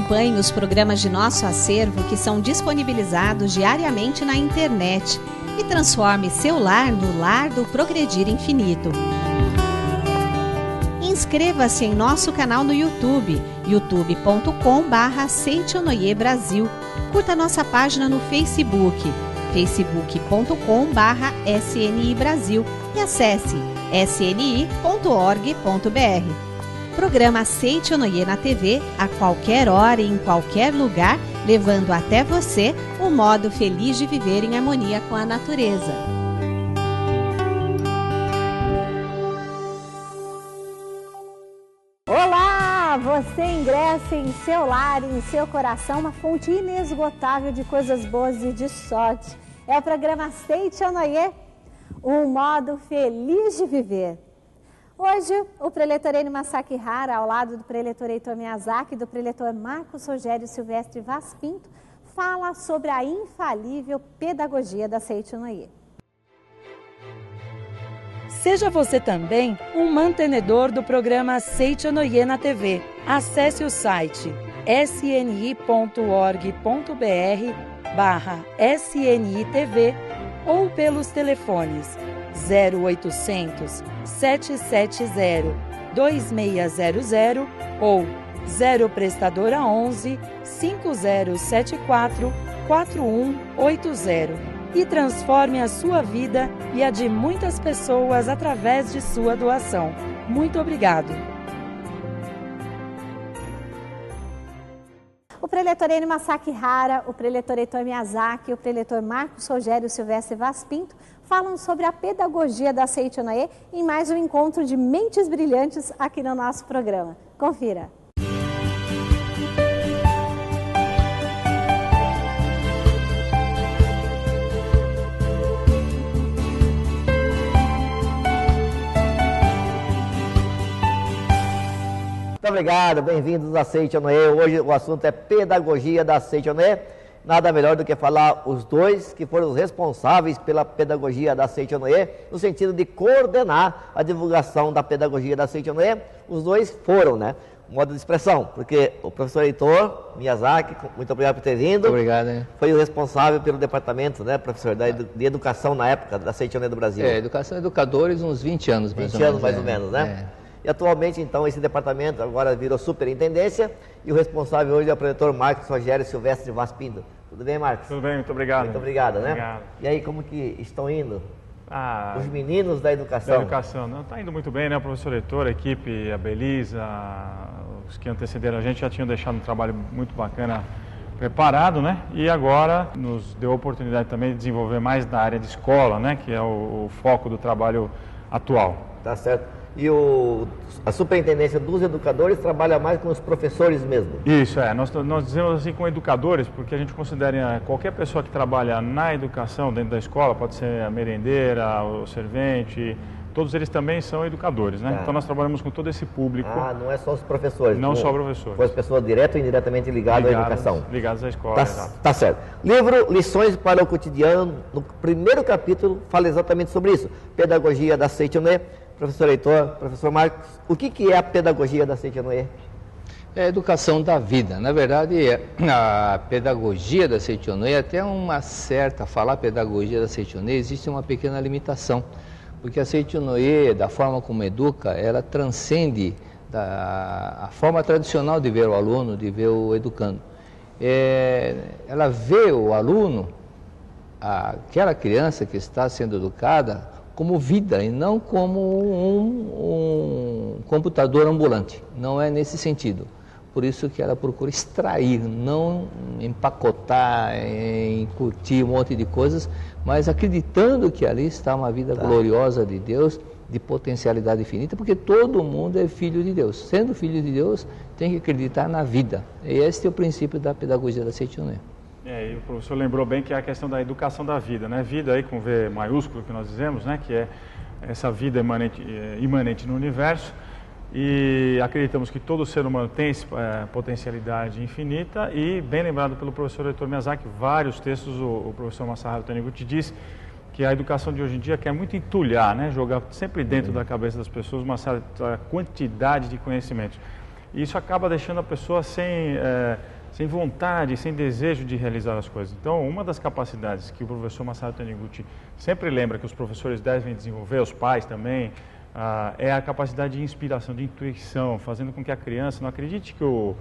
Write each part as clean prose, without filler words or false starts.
Acompanhe os programas de nosso acervo que são disponibilizados diariamente na internet e transforme seu lar no lar do Progredir Infinito. Inscreva-se em nosso canal no YouTube, youtube.com/Seichonoye Brasil. Curta nossa página no Facebook, facebook.com/SNI Brasil e acesse sni.org.br. Programa Seichonoye na TV a qualquer hora e em qualquer lugar, levando até você o modo feliz de viver em harmonia com a natureza. Olá! Você ingressa em seu lar, em seu coração, uma fonte inesgotável de coisas boas e de sorte. É o programa Seichonoye, um modo feliz de viver. Hoje, o preletor Eni Masakihara, ao lado do preletor Heitor Miyazaki e do preletor Marcos Rogério Silvestre Vaz Pinto, fala sobre a infalível pedagogia da Seichonoye. Seja você também um mantenedor do programa Seichonoye na TV. Acesse o site sni.org.br/SNITV ou pelos telefones 0800 770 2600 ou 0 prestadora 11 5074 4180 e transforme a sua vida e a de muitas pessoas através de sua doação. Muito obrigado. O preletor Eni Masakihara, o preletor Heitor Miyazaki e o preletor Marcos Rogério Silvestre Vaz Pinto falam sobre a pedagogia da Seichonoye em mais um encontro de mentes brilhantes aqui no nosso programa. Confira. Muito obrigado, bem-vindos à Seichonoye. Hoje o assunto é pedagogia da Seichonoye. Nada melhor do que falar os dois que foram os responsáveis pela pedagogia da Seichonoye, no sentido de coordenar a divulgação da pedagogia da Seichonoye. Os dois foram, né? Modo de expressão, porque o professor Heitor Miyazaki, muito obrigado por ter vindo. Muito obrigado, hein? Foi o responsável pelo departamento, né, professor, de educação na época da Seichonoye do Brasil. Educação e educadores, uns 20 anos mais 20 anos mais ou menos, né? E atualmente, então, esse departamento agora virou superintendência e o responsável hoje é o preletor Marcos Rogério Silvestre Vaz Pinto. Tudo bem, Marcos? Tudo bem, muito obrigado. Muito obrigado, né? Obrigado. E aí, como que estão indo os meninos da educação? Da educação, está indo muito bem, né? O professor Heitor, a equipe, a Belisa, os que antecederam a gente já tinham deixado um trabalho muito bacana preparado, né? E agora nos deu a oportunidade também de desenvolver mais na área de escola, né? Que é o foco do trabalho atual. Tá certo. E a superintendência dos educadores trabalha mais com os professores mesmo? Isso, nós dizemos assim com educadores, porque a gente considera qualquer pessoa que trabalha na educação dentro da escola, pode ser a merendeira, o servente, todos eles também são educadores, né? Então nós trabalhamos com todo esse público. Não é só os professores? Não só professores. Foi as pessoas direto ou indiretamente ligadas à educação? Ligadas à escola, tá certo. Livro Lições para o Cotidiano, no primeiro capítulo, fala exatamente sobre isso. Pedagogia da Seichonoye. Professor Heitor, professor Marcos, o que é a pedagogia da Seichonoye? É a educação da vida. Na verdade, a pedagogia da Seichonoye, até uma certa, falar pedagogia da Seichonoye, existe uma pequena limitação. Porque a Seichonoye, da forma como educa, ela transcende a forma tradicional de ver o aluno, de ver o educando. Ela vê o aluno, aquela criança que está sendo educada, como vida e não como um computador ambulante. Não é nesse sentido. Por isso que ela procura extrair, não empacotar, incutir um monte de coisas, mas acreditando que ali está uma vida gloriosa de Deus, de potencialidade infinita, porque todo mundo é filho de Deus. Sendo filho de Deus, tem que acreditar na vida. E esse é o princípio da pedagogia da Seichonoye. E o professor lembrou bem que é a questão da educação da vida, né? Vida aí com V maiúsculo que nós dizemos, né? Que é essa vida imanente no universo, e acreditamos que todo ser humano tem potencialidade infinita, e bem lembrado pelo professor Heitor Miyazaki, vários textos, o professor Masaharu Taniguchi diz que a educação de hoje em dia quer muito entulhar, né? Jogar sempre dentro da cabeça das pessoas uma certa quantidade de conhecimentos. E isso acaba deixando a pessoa sem sem vontade, sem desejo de realizar as coisas. Então, uma das capacidades que o professor Masaru Taniguchi sempre lembra que os professores devem desenvolver, os pais também, é a capacidade de inspiração, de intuição, fazendo com que a criança não acredite que o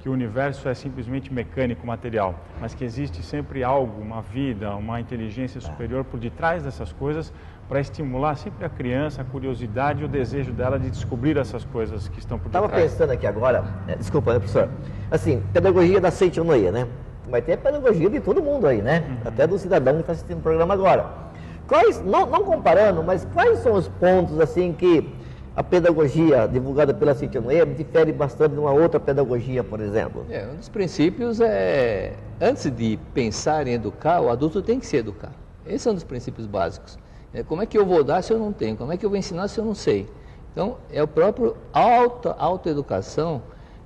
universo é simplesmente mecânico, material, mas que existe sempre algo, uma vida, uma inteligência superior por detrás dessas coisas, para estimular sempre a criança, a curiosidade e o desejo dela de descobrir essas coisas que estão por detrás. Estava pensando aqui agora, desculpa, né, professor? Assim, pedagogia da Seiichi Onoye, né? Vai ter pedagogia de todo mundo aí, né? Até do cidadão que está assistindo o programa agora. Quais, não comparando, mas quais são os pontos, assim, que a pedagogia divulgada pela Seiichi Onoye difere bastante de uma outra pedagogia, por exemplo? Um dos princípios é, antes de pensar em educar, o adulto tem que se educar. Esse é um dos princípios básicos. Como é que eu vou dar se eu não tenho? Como é que eu vou ensinar se eu não sei? Então, é o próprio autoeducação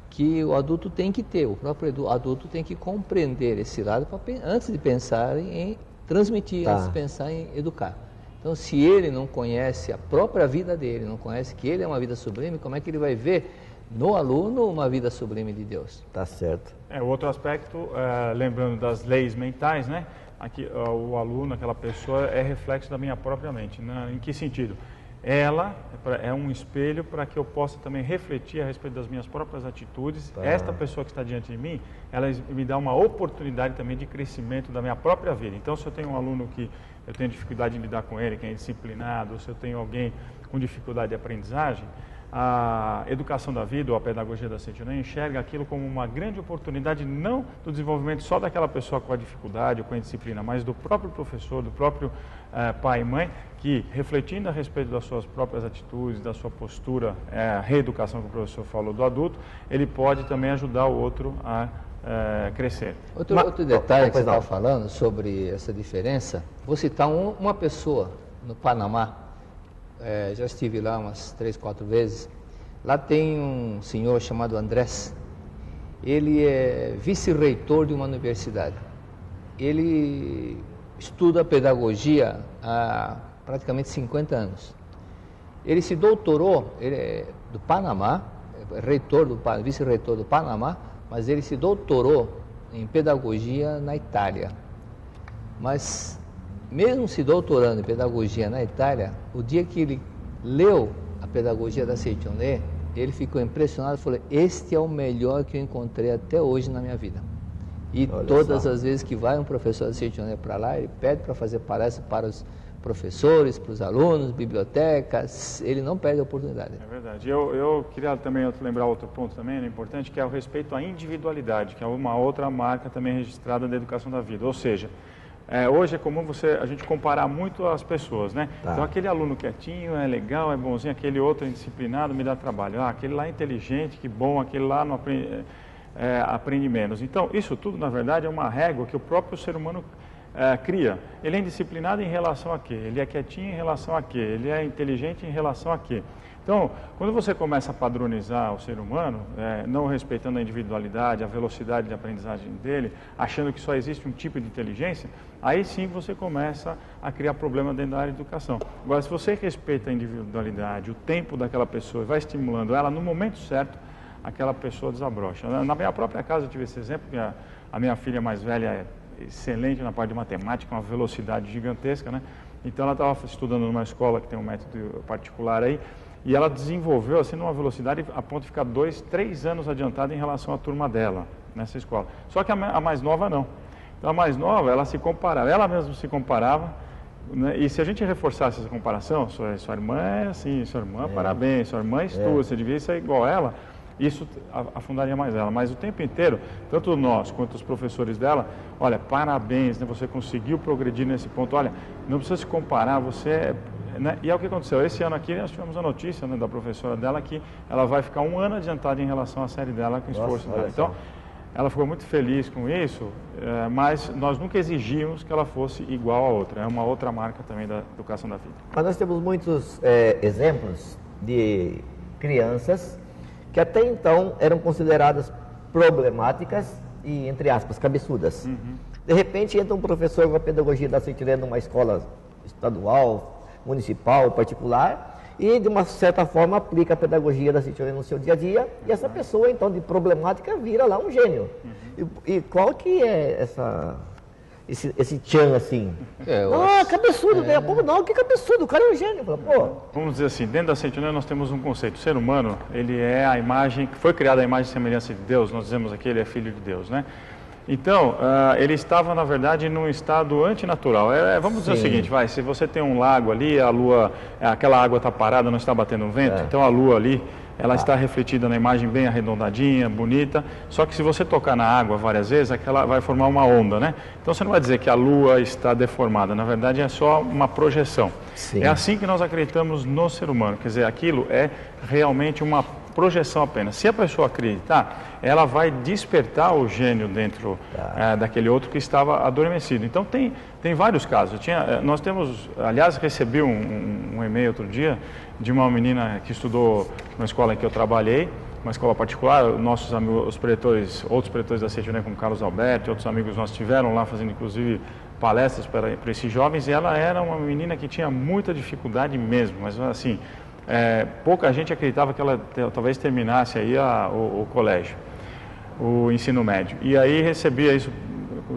que o adulto tem que ter. O próprio adulto tem que compreender esse lado antes de pensar em transmitir, antes de pensar em educar. Então, se ele não conhece a própria vida dele, não conhece que ele é uma vida sublime, como é que ele vai ver no aluno uma vida sublime de Deus? Tá certo. O outro aspecto, lembrando das leis mentais, né? Aqui, o aluno, aquela pessoa, é reflexo da minha própria mente. Né? Em que sentido? Ela é um espelho para que eu possa também refletir a respeito das minhas próprias atitudes. Esta pessoa que está diante de mim, ela me dá uma oportunidade também de crescimento da minha própria vida. Então, se eu tenho um aluno que eu tenho dificuldade em lidar com ele, que é indisciplinado, ou se eu tenho alguém com dificuldade de aprendizagem, a educação da vida ou a pedagogia da Seiichi Onoye enxerga aquilo como uma grande oportunidade, não do desenvolvimento só daquela pessoa com a dificuldade ou com a indisciplina, mas do próprio professor, do próprio pai e mãe, que, refletindo a respeito das suas próprias atitudes, da sua postura, a reeducação que o professor falou do adulto, ele pode também ajudar o outro a crescer. Outro detalhe que você estava falando sobre essa diferença, vou citar uma pessoa no Panamá. Já estive lá umas 3, 4 vezes. Lá tem um senhor chamado Andrés. Ele é vice-reitor de uma universidade. Ele estuda pedagogia há praticamente 50 anos. Ele se doutorou, ele é do Panamá, vice-reitor do Panamá, mas ele se doutorou em pedagogia na Itália. Mas mesmo se doutorando em pedagogia na Itália, o dia que ele leu a pedagogia da Seiichi Onoye, ele ficou impressionado e falou: este é o melhor que eu encontrei até hoje na minha vida. E todas as vezes que vai um professor da Seiichi Onoye para lá, ele pede para fazer palestra para os professores, para os alunos, bibliotecas, ele não perde a oportunidade. É verdade. Eu queria também lembrar outro ponto também, importante, que é o respeito à individualidade, que é uma outra marca também registrada da educação da vida. Ou seja, hoje é comum a gente comparar muito as pessoas, né? Então, aquele aluno quietinho, é legal, é bonzinho, aquele outro indisciplinado me dá trabalho. Aquele lá é inteligente, que bom, aquele lá não aprende menos. Então, isso tudo, na verdade, é uma régua que o próprio ser humano cria. Ele é indisciplinado em relação a quê? Ele é quietinho em relação a quê? Ele é inteligente em relação a quê? Então, quando você começa a padronizar o ser humano, não respeitando a individualidade, a velocidade de aprendizagem dele, achando que só existe um tipo de inteligência, aí sim você começa a criar problema dentro da área de educação. Agora, se você respeita a individualidade, o tempo daquela pessoa, vai estimulando ela, no momento certo, aquela pessoa desabrocha. Na minha própria casa eu tive esse exemplo, que a minha filha mais velha é excelente na parte de matemática, uma velocidade gigantesca, né? Então ela estava estudando numa escola que tem um método particular aí, e ela desenvolveu assim numa velocidade a ponto de ficar 2, 3 anos adiantada em relação à turma dela nessa escola. Só que a mais nova não. Então a mais nova, ela se comparava, ela mesma se comparava, né? E se a gente reforçasse essa comparação, sua irmã é assim, sua irmã parabéns, sua irmã estuda, você devia ser igual a ela, isso afundaria mais ela. Mas o tempo inteiro, tanto nós quanto os professores dela, olha, parabéns, né? Você conseguiu progredir nesse ponto, olha, não precisa se comparar, você né? E é o que aconteceu. Esse ano aqui nós tivemos a notícia, né, da professora dela que ela vai ficar 1 ano adiantada em relação à série dela com o esforço dela. Então, ela ficou muito feliz com isso, mas nós nunca exigimos que ela fosse igual a outra. É uma outra marca também da educação da vida. Mas nós temos muitos exemplos de crianças que até então eram consideradas problemáticas e, entre aspas, cabeçudas. De repente entra um professor com a pedagogia da Seiichi Onoye numa escola estadual, municipal, particular, e de uma certa forma aplica a pedagogia da Seitianoye no seu dia a dia, e essa pessoa então de problemática vira lá um gênio. E qual que é esse tchan assim? Cabeçudo, né? Pô, não, que cabeçudo, o cara é um gênio. Fala, pô. Vamos dizer assim, dentro da Seitianoye nós temos um conceito, o ser humano, ele é a imagem, que foi criada a imagem e semelhança de Deus, nós dizemos aqui, ele é filho de Deus, né? Então, ele estava, na verdade, num estado antinatural. Vamos dizer o seguinte, se você tem um lago ali, a lua, aquela água está parada, não está batendo um vento, então a lua ali, ela está refletida na imagem bem arredondadinha, bonita, só que se você tocar na água várias vezes, aquela vai formar uma onda, né? Então você não vai dizer que a lua está deformada, na verdade é só uma projeção. Sim. É assim que nós acreditamos no ser humano, quer dizer, aquilo é realmente uma projeção apenas. Se a pessoa acreditar, ela vai despertar o gênio dentro daquele outro que estava adormecido. Então tem vários casos. Nós temos, aliás, recebi um e-mail outro dia de uma menina que estudou na escola em que eu trabalhei, uma escola particular. Nossos amigos, outros pretores da Seitianoye, como Carlos Alberto e outros amigos nossos, estiveram lá fazendo inclusive palestras para esses jovens, e ela era uma menina que tinha muita dificuldade mesmo, mas assim, pouca gente acreditava que ela talvez terminasse aí o colégio, o ensino médio. E aí recebia isso,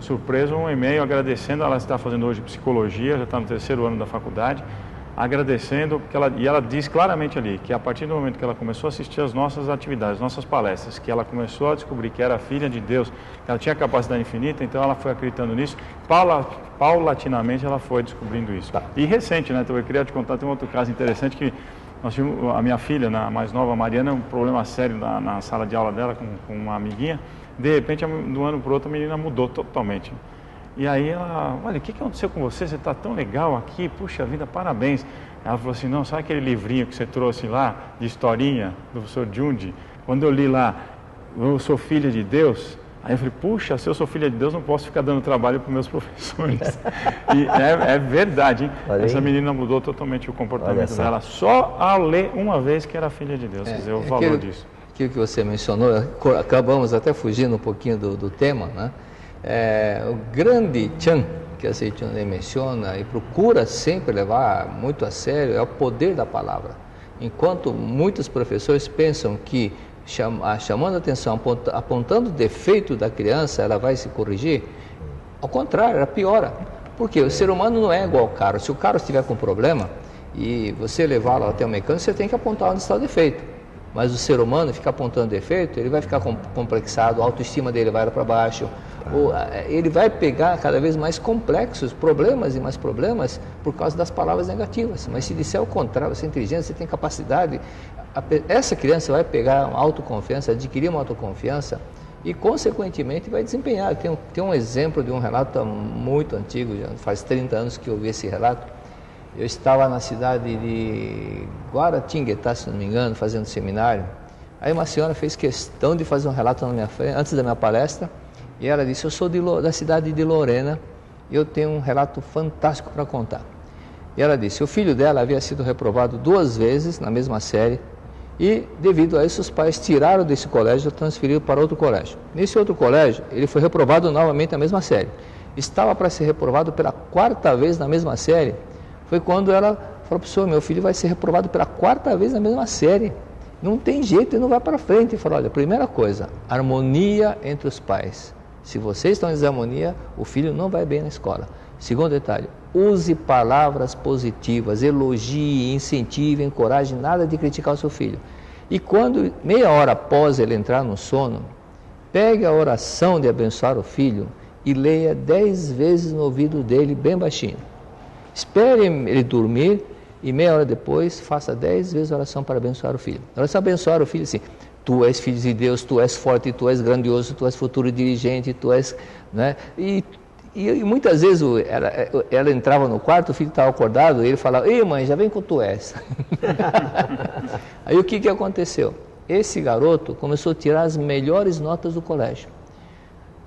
surpresa, um e-mail agradecendo. Ela está fazendo hoje psicologia, já está no 3º ano da faculdade, agradecendo, e ela diz claramente ali que a partir do momento que ela começou a assistir às nossas atividades, nossas palestras, que ela começou a descobrir que era filha de Deus, que ela tinha capacidade infinita, então ela foi acreditando nisso, paulatinamente ela foi descobrindo isso. E recente, né, então eu queria te contar, tem um outro caso interessante que nós tivemos, a minha filha, a mais nova, Mariana, um problema sério na sala de aula dela com uma amiguinha. De repente, de um ano para o outro, a menina mudou totalmente. E aí ela, olha, o que aconteceu com você? Você está tão legal aqui, puxa vida, parabéns. Ela falou assim, não, sabe aquele livrinho que você trouxe lá, de historinha, do professor Jundi? Quando eu li lá, eu sou filha de Deus. Aí eu falei, puxa, se eu sou filha de Deus, não posso ficar dando trabalho para os meus professores. E é verdade, hein? Essa menina mudou totalmente o comportamento dela, só ao ler uma vez que era filha de Deus, quer dizer, o valor disso. Aquilo que você mencionou, acabamos até fugindo um pouquinho do tema, né? O grande tchan que a Seitianoye menciona e procura sempre levar muito a sério é o poder da palavra. Enquanto muitos professores pensam que chamando a atenção, apontando o defeito da criança, ela vai se corrigir, ao contrário, ela piora. Porque o ser humano não é igual ao carro. Se o carro estiver com problema e você levá-lo até o mecânico, você tem que apontar onde está o defeito. Mas o ser humano fica apontando defeito, ele vai ficar complexado, a autoestima dele vai lá para baixo, ele vai pegar cada vez mais complexos problemas e mais problemas por causa das palavras negativas. Mas se disser o contrário, você é inteligente, você tem capacidade, essa criança vai pegar uma autoconfiança, adquirir uma autoconfiança e, consequentemente, vai desempenhar. Tem um exemplo de um relato muito antigo, já faz 30 anos que eu vi esse relato. Eu estava na cidade de Guaratinguetá, se não me engano, fazendo seminário. Aí uma senhora fez questão de fazer um relato na minha frente, antes da minha palestra, e ela disse, eu sou da cidade de Lorena, e eu tenho um relato fantástico para contar. E ela disse, o filho dela havia sido reprovado 2 vezes na mesma série, e devido a isso os pais tiraram desse colégio e transferiram para outro colégio. Nesse outro colégio, ele foi reprovado novamente na mesma série. Estava para ser reprovado pela 4ª vez na mesma série. Foi quando ela falou, professor, meu filho vai ser reprovado pela 4ª vez na mesma série. Não tem jeito, ele não vai para frente. E falou, olha, primeira coisa, harmonia entre os pais. Se vocês estão em desarmonia, o filho não vai bem na escola. Segundo detalhe, use palavras positivas, elogie, incentive, encoraje, nada de criticar o seu filho. E quando, meia hora após ele entrar no sono, pegue a oração de abençoar o filho e leia 10 vezes no ouvido dele, bem baixinho. Espere ele dormir e meia hora depois faça 10 vezes a oração para abençoar o filho. A oração abençoar o filho assim, tu és filho de Deus, tu és forte, tu és grandioso, tu és futuro dirigente, tu és... Né? E muitas vezes ela entrava no quarto, o filho estava acordado, e ele falava, ei mãe, já vem com tu és. Aí o que aconteceu? Esse garoto começou a tirar as melhores notas do colégio.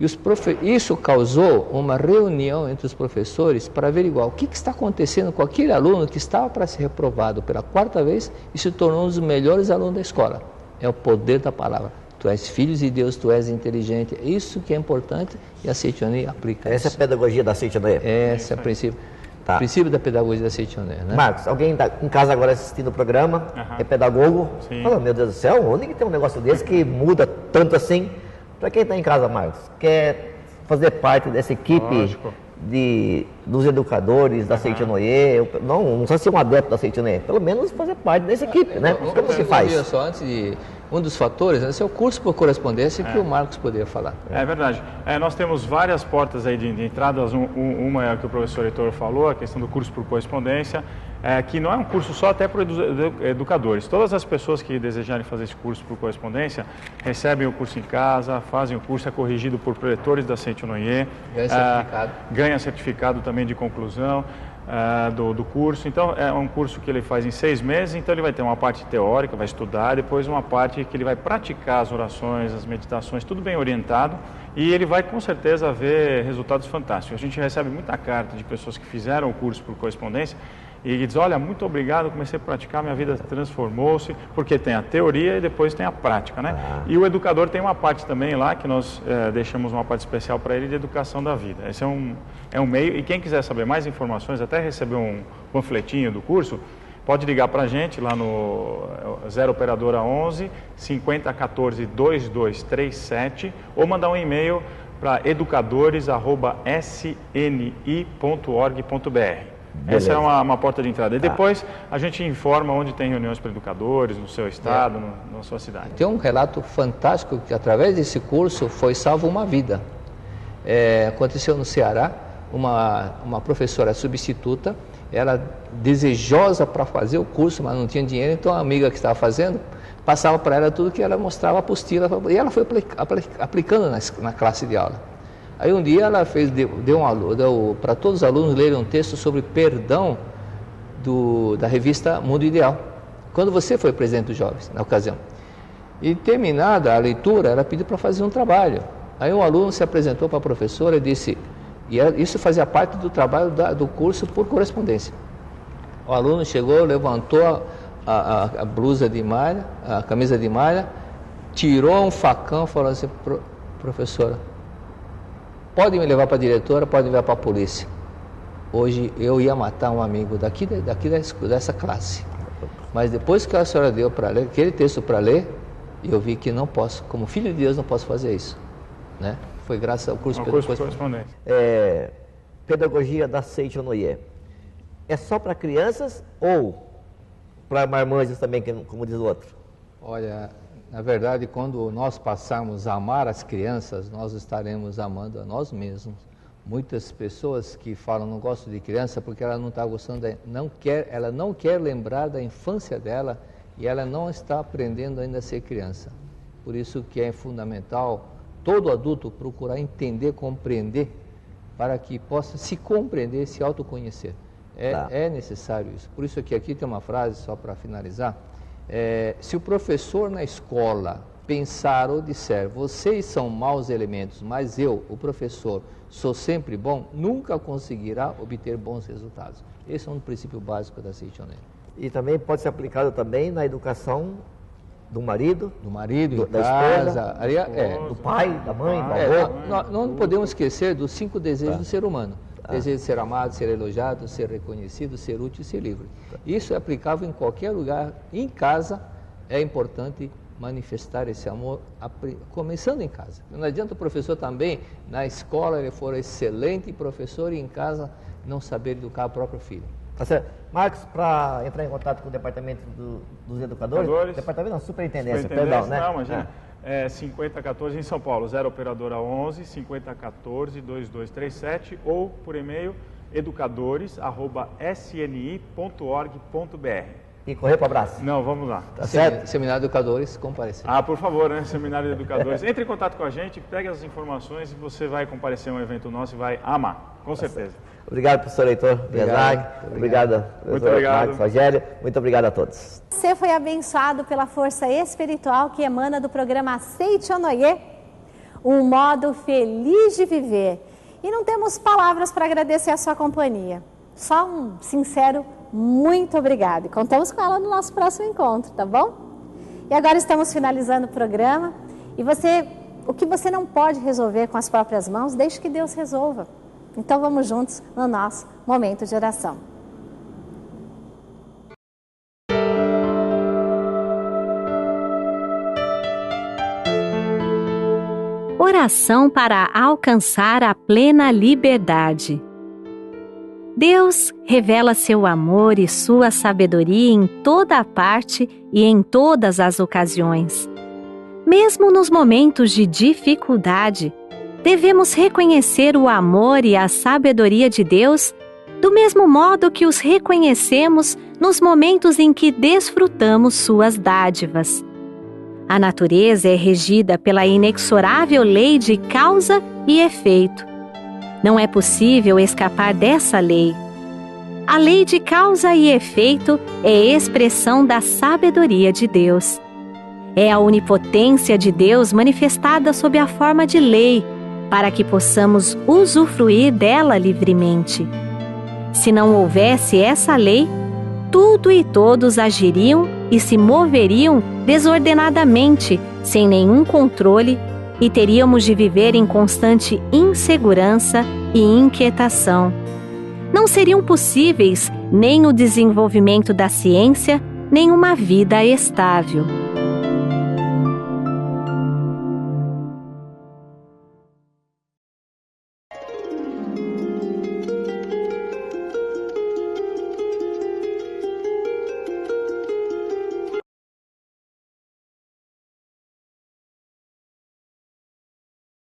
E isso causou uma reunião entre os professores para averiguar o que está acontecendo com aquele aluno que estava para ser reprovado pela 4ª vez e se tornou um dos melhores alunos da escola. É o poder da palavra. Tu és filho de Deus, tu és inteligente. Isso que é importante e a Seitianoye aplica. Essa é a pedagogia da Seitianoye. Esse é o princípio. Tá. Princípio da pedagogia da Seitonê, né? Marcos, alguém está em casa agora assistindo o programa, é pedagogo, fala, meu Deus do céu, onde que tem um negócio desse que muda tanto assim? Para quem está em casa, Marcos, quer fazer parte dessa equipe dos educadores da Seitonê, não precisa ser um adepto da Seitonê, pelo menos fazer parte dessa equipe, né? Como se faz? Só antes de... Um dos fatores, esse é o curso por correspondência que o Marcos poderia falar. É verdade. Nós temos várias portas aí de entradas. Uma é a que o professor Heitor falou, a questão do curso por correspondência, que não é um curso só até para educadores. Todas as pessoas que desejarem fazer esse curso por correspondência recebem o curso em casa, fazem o curso, é corrigido por preletores da Seitonê. Ganha certificado. Ganha certificado também de conclusão. Do curso. Então, é um curso que ele faz em 6 meses, então ele vai ter uma parte teórica, vai estudar, depois uma parte que ele vai praticar as orações, as meditações, tudo bem orientado, e ele vai com certeza ver resultados fantásticos. A gente recebe muita carta de pessoas que fizeram o curso por correspondência e diz, olha, muito obrigado, comecei a praticar, minha vida transformou-se, porque tem a teoria e depois tem a prática, né? E o educador tem uma parte também lá, que nós deixamos uma parte especial para ele de educação da vida. Esse é um meio, e quem quiser saber mais informações, até receber um panfletinho do curso, pode ligar para a gente lá no 0 operadora 11 5014 2237 ou mandar um e-mail para educadores@sni.org.br. Essa é uma porta de entrada. E depois a gente informa onde tem reuniões para educadores, no seu estado, na sua cidade. Tem um relato fantástico que através desse curso foi salvo uma vida. Aconteceu no Ceará, uma professora substituta, ela desejosa para fazer o curso, mas não tinha dinheiro, então a amiga que estava fazendo passava para ela tudo que ela mostrava a apostila, e ela foi aplicando na classe de aula. Aí um dia ela deu para todos os alunos lerem um texto sobre perdão da revista Mundo Ideal, quando você foi presidente dos jovens, na ocasião. E terminada a leitura, ela pediu para fazer um trabalho. Aí um aluno se apresentou para a professora e disse, e isso fazia parte do trabalho do curso por correspondência. O aluno chegou, levantou a blusa de malha, a camisa de malha, tirou um facão e falou assim, professora, pode me levar para a diretora, pode me levar para a polícia. Hoje eu ia matar um amigo dessa classe. Mas depois que a senhora deu para ler, aquele texto para ler, eu vi que não posso, como filho de Deus, não posso fazer isso. Né? Foi graças ao curso de correspondência. Pedagogia da Seitonê. É só para crianças ou para marmanjos também, como diz o outro? Olha, na verdade, quando nós passarmos a amar as crianças, nós estaremos amando a nós mesmos. Muitas pessoas que falam, não gosto de criança porque ela não está gostando, ela não quer lembrar da infância dela e ela não está aprendendo ainda a ser criança. Por isso que é fundamental todo adulto procurar entender, compreender, para que possa se compreender, se autoconhecer. É necessário isso. Por isso que aqui tem uma frase, só para finalizar, se o professor na escola pensar ou disser, vocês são maus elementos, mas eu, o professor, sou sempre bom, nunca conseguirá obter bons resultados. Esse é um princípio básico da Seitonê. E também pode ser aplicado também na educação do marido, da esposa, esposa, do pai, da mãe, do avô. Não podemos esquecer dos 5 desejos do ser humano. Desejo de ser amado, ser elogiado, ser reconhecido, ser útil e ser livre. Isso é aplicável em qualquer lugar. Em casa é importante manifestar esse amor, começando em casa. Não adianta o professor também, na escola ele for excelente professor e em casa não saber educar o próprio filho. Tá certo. Marcos, para entrar em contato com o departamento dos educadores, departamento não, superintendência, perdão, né? Não, imagina. 5014 em São Paulo, 0 operadora 11 5014 2237 ou por e-mail educadores@sni.org.br. E correr para o abraço? Não, vamos lá. Tá certo? Seminário de Educadores, comparecer. Por favor, né? Seminário de Educadores. Entre em contato com a gente, pegue as informações e você vai comparecer a um evento nosso e vai amar, com certeza. Obrigado, professor Heitor Biazag. Obrigado, professor Marcos Rogério. Muito obrigado a todos. Você foi abençoado pela força espiritual que emana do programa Seitonê, um modo feliz de viver. E não temos palavras para agradecer a sua companhia. Só um sincero muito obrigado. E contamos com ela no nosso próximo encontro, tá bom? E agora estamos finalizando o programa. E o que você não pode resolver com as próprias mãos, deixe que Deus resolva. Então vamos juntos no nosso momento de oração. Oração para alcançar a plena liberdade. Deus revela seu amor e sua sabedoria em toda a parte e em todas as ocasiões. Mesmo nos momentos de dificuldade, devemos reconhecer o amor e a sabedoria de Deus do mesmo modo que os reconhecemos nos momentos em que desfrutamos suas dádivas. A natureza é regida pela inexorável lei de causa e efeito. Não é possível escapar dessa lei. A lei de causa e efeito é expressão da sabedoria de Deus. É a onipotência de Deus manifestada sob a forma de lei, para que possamos usufruir dela livremente. Se não houvesse essa lei, tudo e todos agiriam e se moveriam desordenadamente, sem nenhum controle, e teríamos de viver em constante insegurança e inquietação. Não seriam possíveis nem o desenvolvimento da ciência, nem uma vida estável.